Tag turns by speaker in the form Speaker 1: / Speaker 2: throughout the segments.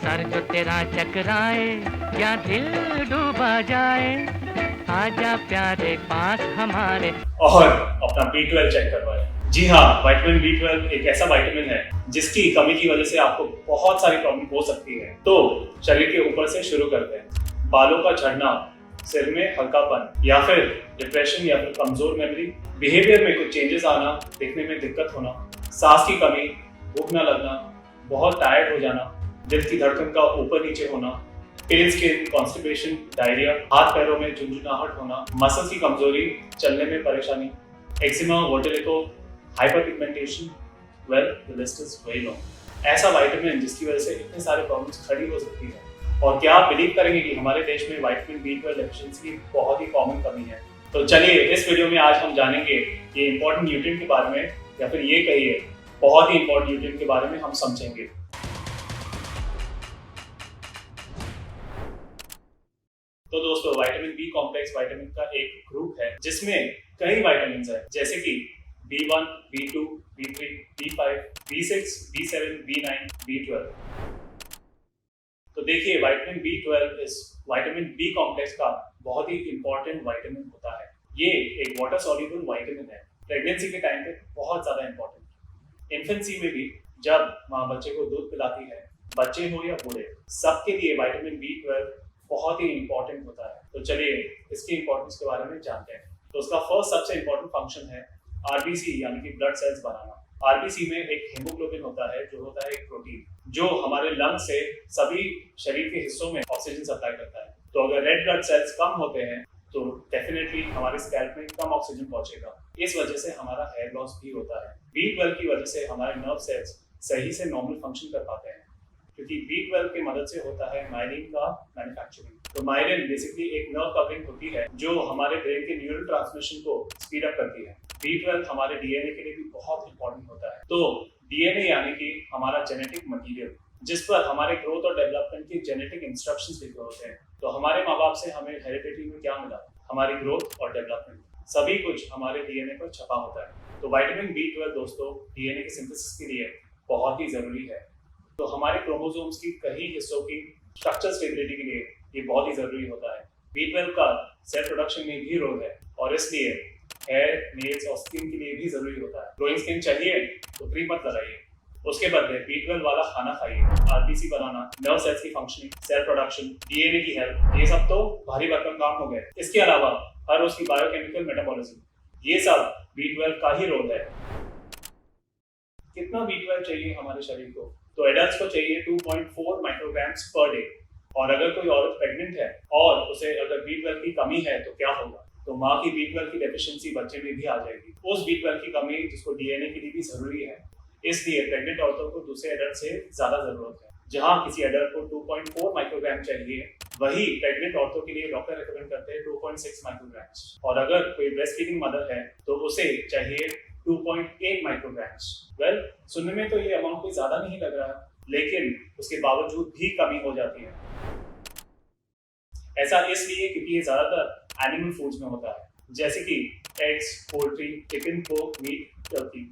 Speaker 1: Sir जो तेरा चकराए या दिल डूबा जाए, आजा प्यारे पास हमारे
Speaker 2: और अपना B12 चेक करवाएं। जी हाँ, विटामिन B12 एक ऐसा विटामिन है जिसकी कमी की वजह से आपको बहुत सारी प्रॉब्लम हो सकती है। तो शरीर के ऊपर से शुरू करते हैं। बालों का झड़ना, सिर में हल्कापन या फिर डिप्रेशन या फिर कमजोर मेमोरी, बिहेवियर में कुछ चेंजेस आना, दिखने में दिक्कत होना, सांस की कमी, भूख न लगना, बहुत टायर्ड हो जाना, दिल की धड़कन का ऊपर नीचे होना, पेल स्किन, कॉन्स्टिपेशन, डायरिया, हाथ पैरों में झुंझुनाहट होना, मसल्स की कमजोरी, चलने में परेशानी, eczema, vitiligo, hyperpigmentation, well the list is very long. ऐसा विटामिन जिसकी वजह से इतने सारे प्रॉब्लम्स खड़ी हो सकती है। और क्या आप बिलीव करेंगे कि हमारे देश में विटामिन B12 डेफिशिएंसी की बहुत ही कॉमन कमी है। तो चलिए इस वीडियो में आज हम जानेंगे ये इंपॉर्टेंट न्यूट्रिएंट के बारे में, या फिर ये कहिए बहुत ही इंपॉर्टेंट न्यूट्रिएंट के बारे में हम समझेंगे। तो दोस्तों, विटामिन बी कॉम्प्लेक्स विटामिन का एक ग्रुप है जिसमें कई विटामिन है, जैसे कि B1, B2, B3, B5, B6, B7, B9, B12। तो देखिए, विटामिन B12 इस विटामिन बी कॉम्प्लेक्स का बहुत ही इंपॉर्टेंट विटामिन होता है। ये एक वाटर सॉल्युबल विटामिन है। प्रेगनेंसी के टाइम पे बहुत ज्यादा इंपॉर्टेंट। इन्फेंसी में भी जब माँ बच्चे को दूध पिलाती है, बच्चे हो या बूढ़े, सबके लिए विटामिन B12 बहुत ही इंपॉर्टेंट होता है। तो चलिए इसकी इंपॉर्टेंस के बारे में जानते हैं। तो उसका फर्स्ट सबसे इंपॉर्टेंट फंक्शन है आरबीसी यानी कि ब्लड सेल्स बनाना। आरबीसी में एक हीमोग्लोबिन होता है जो होता है एक प्रोटीन जो हमारे लंग से सभी शरीर के हिस्सों में ऑक्सीजन सप्लाई करता है। तो अगर रेड ब्लड सेल्स कम होते हैं तो डेफिनेटली हमारे स्कैल्प में कम ऑक्सीजन पहुंचेगा। इस वजह से हमारा हेयर लॉस भी होता है। B12 की वजह से हमारे नर्व सेल्स सही से नॉर्मल फंक्शन कर पाते हैं, क्योंकि B12 की मदद से होता है माइलिन का मैन्युफैक्चरिंग। तो माइलिन बेसिकली एक नर्व कवरिंग होती है जो हमारे ब्रेन के न्यूरल ट्रांसमिशन को स्पीड अप करती है। B12 हमारे डीएनए के लिए भी बहुत इंपॉर्टेंट होता है। तो डीएनए यानी कि हमारा जेनेटिक मटीरियल, जिस पर हमारे ग्रोथ और डेवलपमेंट के जेनेटिक इंस्ट्रक्शंस लिखे होते हैं। तो हमारे माँ बाप से हमें हेरिडिटी में क्या मिला? हमारी ग्रोथ और डेवलपमेंट, सभी कुछ हमारे डीएनए पर छपा होता है। तो विटामिन B12 दोस्तों डीएनए के सिंथेसिस के लिए बहुत ही जरूरी है। तो हमारे क्रोमोसोम्स की कई हिस्सों की स्ट्रक्चर स्टेबिलिटी के लिए ये बहुत ही जरूरी होता है। B12 का सेल प्रोडक्शन में भी रोल है और इसलिए हेयर, नेल्स और स्किन के लिए भी जरूरी होता है। ग्लोइंग स्किन चाहिए तो क्रीम मत लगाइए, उसके बदले B12 वाला खाना खाइए। आरबीसी बनाना, नर्व सेल्स की फंक्शनिंग, सेल प्रोडक्शन, डीएनए की हेल्थ, ये सब तो भारी भरकम काम हो गए। इसके अलावा हर रोज की बायोकेमिकल मेटाबॉलिज्म, ये सब B12 का ही रोल है। कितना B12 चाहिए हमारे शरीर को? तो एडल्ट्स को चाहिए 2.4 माइक्रोग्राम्स पर डे। और अगर कोई औरत प्रेग्नेंट है और उसे अगर B12 की कमी है तो क्या होगा? तो माँ की B12 की डेफिशिएंसी बच्चे में भी आ जाएगी। उस B12 की कमी जिसको डीएनए के लिए भी जरूरी है, इसलिए प्रेग्नेंट औरतों को दूसरे एडल्ट से ज्यादा जरूरत है। जहाँ किसी एडल्ट को 2.4 माइक्रोग्राम चाहिए, वही प्रेग्नेंट औरतों के लिए डॉक्टर रिकमेंड करते हैं 2.6 माइक्रोग्राम्स। और अगर कोई ब्रेस्ट फीडिंग मदर है तो उसे चाहिए 2.8 माइक्रोग्राम्स। वेल, सुनने में तो ये अमाउंट कोई ज्यादा नहीं लग रहा, लेकिन उसके बावजूद भी कमी हो जाती है। ऐसा इसलिए क्योंकि ये ज्यादातर एनिमल फूड्स में होता है, जैसे कि eggs, poultry, chicken, pork, meat, turkey.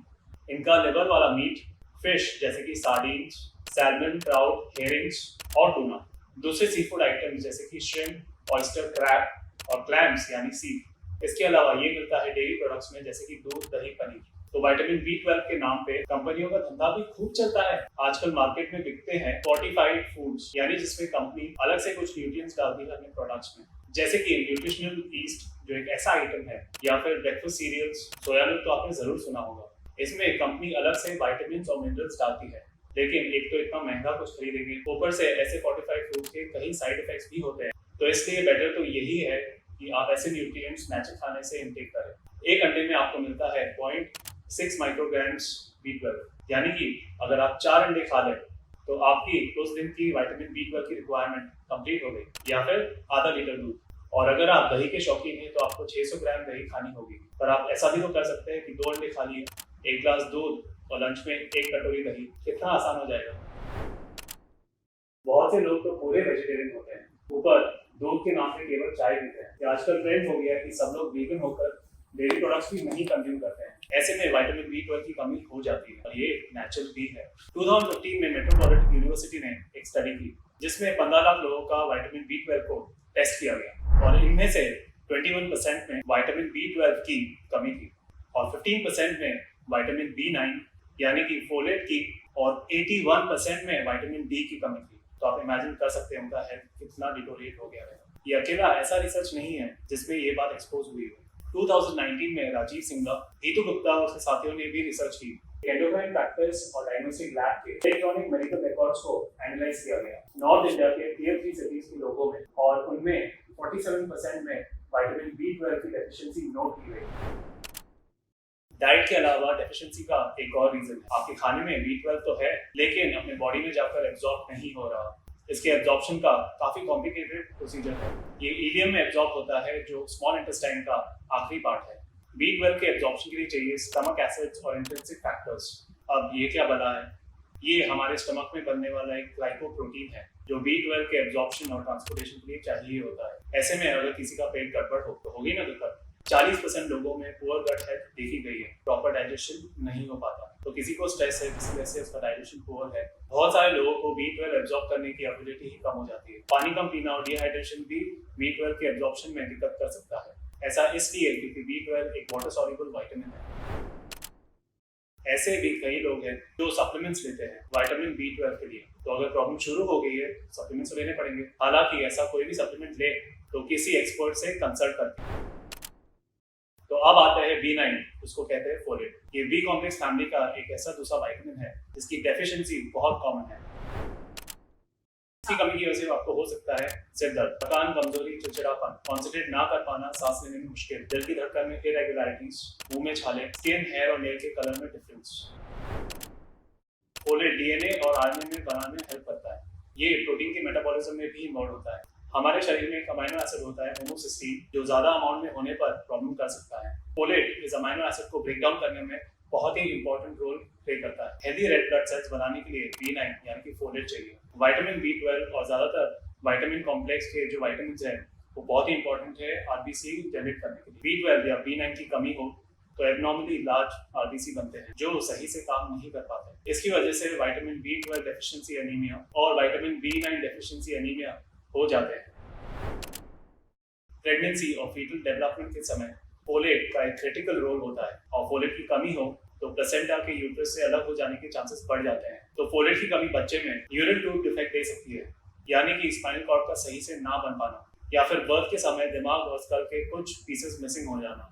Speaker 2: इनका लिवर वाला मीट, फिश जैसे कि सार्डिन्स, सैल्मन, ट्राउट, हेरिंग्स और टूना। दूसरे सी फूड आइटम्स जैसे कि श्रिम्प, ऑयस्टर, क्रैब और क्लैम्स यानी सीप। इसके अलावा ये मिलता है डेयरी प्रोडक्ट्स में, जैसे कि दूध, दही, पनीर। तो विटामिन B12 के नाम पे कंपनियों का धंधा भी खूब चलता है। आजकल मार्केट में बिकते हैं फोर्टिफाइड फूड्स, यानी जिसमें कंपनी अलग से कुछ न्यूट्रिएंट्स डालती है अपने प्रोडक्ट्स में, जैसे कि न्यूट्रिशनल ईस्ट जो एक ऐसा आइटम है, या फिर ब्रेकफास्ट सीरियल्स, सोया मिल्क तो आपने जरूर सुना होगा। इसमें कंपनी अलग से विटामिन और मिनरल्स डालती है, लेकिन एक तो इतना महंगा कुछ खरीदेंगे, ऊपर से ऐसे फोर्टिफाइड फूड्स के कई साइड इफेक्ट्स भी होते हैं। तो इसलिए बेटर तो यही है कि आप ऐसे न्यूट्रिएंट्स नेचुरल खाने से इनटेक करें। एक अंडे में आपको मिलता है 0.6 माइक्रोग्राम्स B12, यानी कि अगर आप 4 अंडे खा लें तो आपकी उस दिन की विटामिन B12 की रिक्वायरमेंट कंप्लीट हो गई, या फिर आधा लीटर दूध। और अगर आप दही के शौकीन हैं तो आपको 600 ग्राम दही खानी होगी। पर आप ऐसा भी तो कर सकते हैं कि 2 अंडे खा लिए, 1 ग्लास दूध और लंच में 1 कटोरी दही। कितना आसान हो जाएगा। बहुत से लोग तो पूरे वेजिटेरियन होते हैं, ऊपर दूध के नाम पे केवल चाय पीते हैं। आजकल ट्रेंड हो गया है कि सब लोग वीगन होकर डेयरी प्रोडक्ट्स भी नहीं कंज्यूम करते हैं। ऐसे में विटामिन B12 की कमी हो जाती है और ये नेचुरल भी है। 2015 में मेट्रोपॉलिटन यूनिवर्सिटी ने एक स्टडी की जिसमें 15 लाख लोगों का विटामिन B12 को टेस्ट किया गया और इनमें से 21% में विटामिन B12 की कमी थी और 15% में विटामिन B9 यानी कि फोलेट की और 81% में विटामिन D की कमी थी। तो आप इमेजिन कर सकते हैं उनका हेल्थ कितना डिटोरिएट हो गया है। ये अकेला ऐसा रिसर्च नहीं है जिसमें ये बात एक्सपोज हुई है। 2019 में राजीव सिंगला, नीतू गुप्ता और उसके साथियों ने भी रिसर्च की। एंडोक्राइन प्रैक्टिस और डायग्नोस्टिक लैब के इलेक्ट्रॉनिक मेडिकल रिकॉर्ड्स को एनालाइज किया गया नॉर्थ इंडिया के टियर 3 सिटीज के लोगों में और उनमें 47% में विटामिन B12 की डेफिशिएंसी नोट की गई। डाइट के अलावा डेफिशिएंसी का एक और रीजन है, आपके खाने में B12 तो है लेकिन अपने बॉडी में जाकर एब्जॉर्ब नहीं हो रहा। इसके एब्जॉर्प्शन का काफी कॉम्प्लिकेटेड प्रोसीजर है। ये इलियम में एब्जॉर्ब होता है जो स्मॉल इंटेस्टाइन का आखिरी पार्ट है। B12 के एब्जॉर्प्शन के लिए चाहिए स्टमक एसिड्स और इंट्रिंसिक फैक्टर्स। अब ये क्या बना है? ये हमारे स्टमक में बनने वाला एक ग्लाइकोप्रोटीन है जो B12 के एब्जॉर्प्शन और ट्रांसपोर्टेशन के लिए चाहिए होता है। ऐसे में अगर किसी का पेट गड़बड़ हो तो होगी ना दिक्कत। 40% लोगों में पुअर गट हेल्थ देखी गई है, प्रॉपर डाइजेशन नहीं हो पाता। तो किसी को स्ट्रेस है, किसी वजह से उसका डाइजेशन पुअर है। बहुत सारे लोगों को B12 एब्जॉर्ब करने की एबिलिटी ही कम हो जाती है। पानी कम पीना और डिहाइड्रेशन भी B12 के एब्जॉर्प्शन में दिक्कत कर सकता है। ऐसा इसलिए क्योंकि B12 एक वाटर सॉल्युबल विटामिन है। ऐसे भी कई लोग हैं जो सप्लीमेंट्स लेते हैं विटामिन B12 के लिए। तो अगर प्रॉब्लम शुरू हो गई है सप्लीमेंट्स तो लेने पड़ेंगे। हालांकि ऐसा कोई भी सप्लीमेंट ले तो किसी एक्सपर्ट से कंसल्ट करें। तो अब आता है B9, उसको कहते हैं फोलेट। ये B कॉम्प्लेक्स फैमिली का एक ऐसा दूसरा विटामिन है जिसकी डेफिशिएंसी बहुत कॉमन है। इसकी कमी की वजह से आपको हो सकता है सिर दर्द, थकान, कमजोरी, चिड़चिड़ापन, कॉन्सेंट्रेट ना कर पाना, सांस लेने में मुश्किल, दिल की धड़कन में इरेगुलरिटीज, मुंह में छाले, स्किन, हेयर और नेल के कलर में डिफरेंस। फोलेट DNA और RNA में बनाने में हेल्प करता है। ये प्रोटीन के मेटाबॉलिज्म में भी इन्वॉल्व होता है। हमारे शरीर में एक अमाइनो एसिड होता है होमोसिस्टीन जो ज्यादा अमाउंट में होने पर प्रॉब्लम कर सकता है। फोलेट इस अमाइनो एसिड को ब्रेक डाउन करने में बहुत ही इंपॉर्टेंट रोल प्ले करता है। हेल्दी रेड ब्लड सेल्स बनाने के लिए B9 यानी कि फोलेट चाहिए। विटामिन B12 और ज्यादातर विटामिन कॉम्प्लेक्स के जो विटामिन हैं वो बहुत ही इंपॉर्टेंट है RBC जनरेट करने के लिए। B12 या B9 की कमी हो तो एबनॉर्मली लार्ज RBC बनते हैं जो सही से काम नहीं कर पाते। इसकी वजह से विटामिन B12 डेफिशिएंसी एनीमिया और विटामिन B9 डेफिशिएंसी एनीमिया हो जाते हैं। प्रेगनेंसी और फीटल डेवलपमेंट के समय फोलेट का एक क्रिटिकल रोल होता है और फोलेट की कमी हो तो प्लेसेंटा के यूट्रस से अलग हो जाने के चांसेस बढ़ जाते हैं। तो फोलेट की कमी बच्चे में न्यूरल ट्यूब डिफेक्ट दे सकती है यानी कि स्पाइनल कॉर्ड का सही से ना बन पाना या फिर बर्थ के समय दिमाग और स्कल के कुछ पीसेस मिसिंग हो जाना।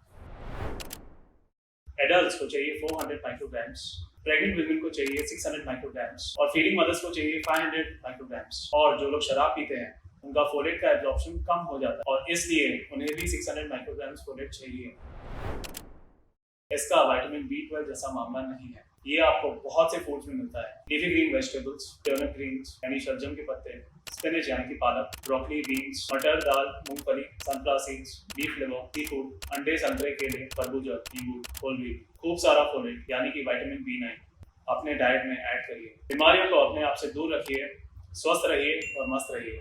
Speaker 2: एडल्ट्स को चाहिए 400 माइक्रोग्राम्स, प्रेग्नेंट वुमेन को चाहिए 600 माइक्रोग्राम्स और फीडिंग मदर्स को चाहिए 500 माइक्रोग्राम्स। और जो लोग शराब पीते हैं उनका फोलेट का एब्जॉर्प्शन कम हो जाता है और इसलिए उन्हें भी 600 माइक्रोग्राम्स फोलेट चाहिए। इसका विटामिन B12 जैसा मामला नहीं है। ये आपको बहुत से फूड्स में मिलता है। Leafy green vegetables, turnip greens यानी शलजम के पत्ते, स्पिनच यानी कि पालक, ब्रोकली, बीन्स, मटर, दाल, मूंगफली, sunflower seeds, beef liver, sea food, अंडे, संतरे, केले, तरबूजा, नींबू, होल व्हीट, खूब सारा फोलेट यानी कि विटामिन B9 अपने डाइट में ऐड करिए। बीमारियों को अपने आप से दूर रखिए, स्वस्थ रहिए और मस्त रहिए।